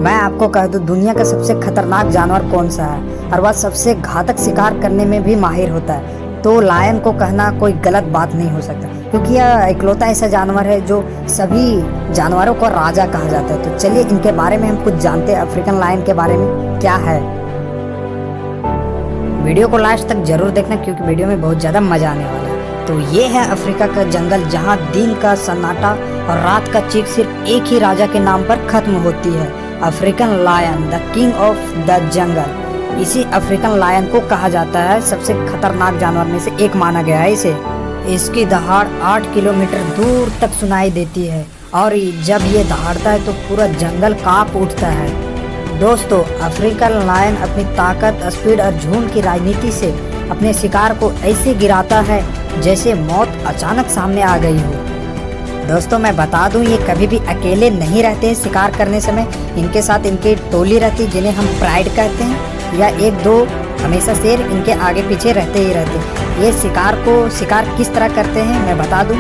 मैं आपको कह दूं दुनिया का सबसे खतरनाक जानवर कौन सा है और वह सबसे घातक शिकार करने में भी माहिर होता है, तो लायन को कहना कोई गलत बात नहीं हो सकता, क्योंकि यह इकलौता ऐसा जानवर है जो सभी जानवरों को राजा कहा जाता है। तो चलिए इनके बारे में हम कुछ जानते हैं, अफ्रीकन लायन के बारे में क्या है। वीडियो को लास्ट तक जरूर देखना क्योंकि वीडियो में बहुत ज़्यादा मजा आने वाला है। तो ये है अफ्रीका का जंगल जहाँ दिन का सन्नाटा और रात का चीख सिर्फ एक ही राजा के नाम पर खत्म होती है, African lion, the king of the jungle. इसी अफ्रीकन लायन को कहा जाता है सबसे खतरनाक जानवर में से एक माना गया है इसे। इसकी दहाड़ 8 किलोमीटर दूर तक सुनाई देती है और जब ये दहाड़ता है तो पूरा जंगल कांप उठता है। दोस्तों, अफ्रीकन लायन अपनी ताकत, स्पीड और झुंड की राजनीति से अपने शिकार को ऐसे गिराता है जैसे मौत अचानक सामने आ गई हो। दोस्तों, मैं बता दूं ये कभी भी अकेले नहीं रहते हैं शिकार करने समय, इनके साथ इनकी टोली रहती जिन्हें हम प्राइड कहते हैं, या एक दो हमेशा शेर इनके आगे पीछे रहते ही रहते। ये शिकार किस तरह करते हैं मैं बता दूं।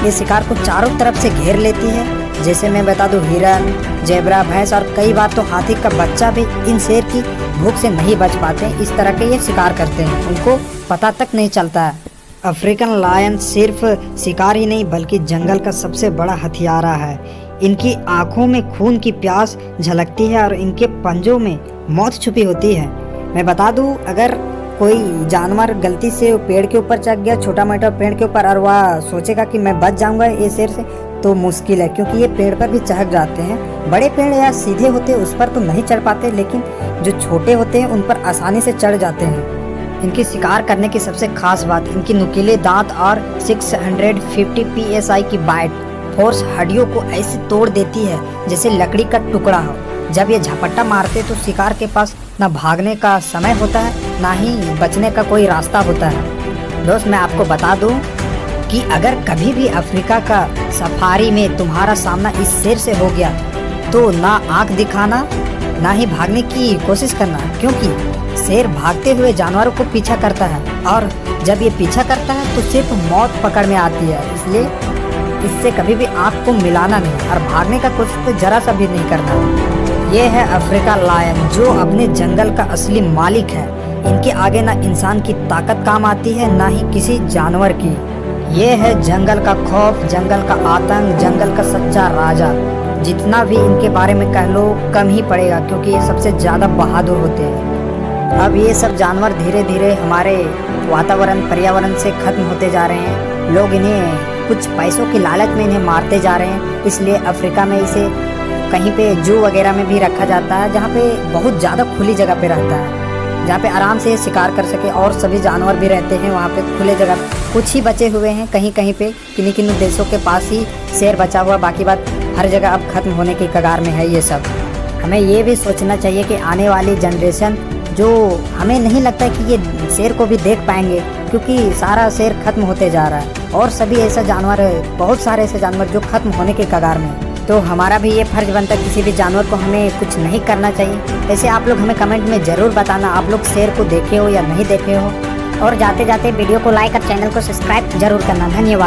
ये शिकार को चारों तरफ से घेर लेती है, जैसे मैं बता दूं हिरन, जेब्रा, भैंस और कई बार तो हाथी का बच्चा भी इन शेर की भूख से नहीं बच पाते। इस तरह के ये शिकार करते हैं, उनको पता तक नहीं चलता है। अफ्रीकन लायन सिर्फ शिकार ही नहीं बल्कि जंगल का सबसे बड़ा हथियारा है। इनकी आंखों में खून की प्यास झलकती है और इनके पंजों में मौत छुपी होती है। मैं बता दूं, अगर कोई जानवर गलती से पेड़ के ऊपर चढ़ गया, छोटा मोटा पेड़ के ऊपर, और वह सोचेगा कि मैं बच जाऊंगा ये शेर से, तो मुश्किल है, क्योंकि ये पेड़ पर भी चढ़ जाते हैं। बड़े पेड़ या सीधे होते हैं उस पर तो नहीं चढ़ पाते, लेकिन जो छोटे होते हैं उन पर आसानी से चढ़ जाते हैं। इनकी शिकार करने की सबसे खास बात इनकी नुकीले दांत और 650 psi की बाइट फोर्स हड्डियों को ऐसे तोड़ देती है जैसे लकड़ी का टुकड़ा हो। जब ये झपट्टा मारते तो शिकार के पास न भागने का समय होता है, ना ही बचने का कोई रास्ता होता है। दोस्त, मैं आपको बता दूं कि अगर कभी भी अफ्रीका का सफारी में तुम्हारा सामना इस शेर से हो गया तो ना आंख दिखाना ना ही भागने की कोशिश करना, क्योंकि शेर भागते हुए जानवरों को पीछा करता है और जब ये पीछा करता है तो सिर्फ मौत पकड़ में आती है। इसलिए इससे कभी भी आंख को मिलाना नहीं और भागने का कोशिश तो जरा सा भी नहीं करना। ये है अफ्रीका लायन जो अपने जंगल का असली मालिक है। इनके आगे ना इंसान की ताकत काम आती है ना ही किसी जानवर की। ये है जंगल का खौफ, जंगल का आतंक, जंगल का सच्चा राजा। जितना भी इनके बारे में कह लो कम ही पड़ेगा, क्योंकि ये सबसे ज़्यादा बहादुर होते हैं। अब ये सब जानवर धीरे धीरे हमारे पर्यावरण से खत्म होते जा रहे हैं। लोग इन्हें कुछ पैसों की लालच में इन्हें मारते जा रहे हैं। इसलिए अफ्रीका में इसे कहीं पे जू वगैरह में भी रखा जाता है, जहाँ पे बहुत ज़्यादा खुली जगह पे रहता है, जहाँ पे आराम से शिकार कर सके और सभी जानवर भी रहते हैं वहाँ पे खुले जगह। कुछ ही बचे हुए हैं कहीं कहीं पे, किन्हीं किन्हीं देशों के पास ही शेर बचा हुआ, बाकी बात हर जगह अब खत्म होने की कगार में है ये सब। हमें ये भी सोचना चाहिए कि आने वाली जनरेशन, जो हमें नहीं लगता कि ये शेर को भी देख पाएंगे, क्योंकि सारा शेर खत्म होते जा रहा है और सभी ऐसा जानवर, बहुत सारे ऐसे जानवर जो खत्म होने के कगार में। तो हमारा भी ये फर्ज बनता है किसी भी जानवर को हमें कुछ नहीं करना चाहिए। ऐसे आप लोग हमें कमेंट में ज़रूर बताना आप लोग शेर को देखे हो या नहीं देखे हो, और जाते जाते वीडियो को लाइक और चैनल को सब्सक्राइब जरूर करना। धन्यवाद।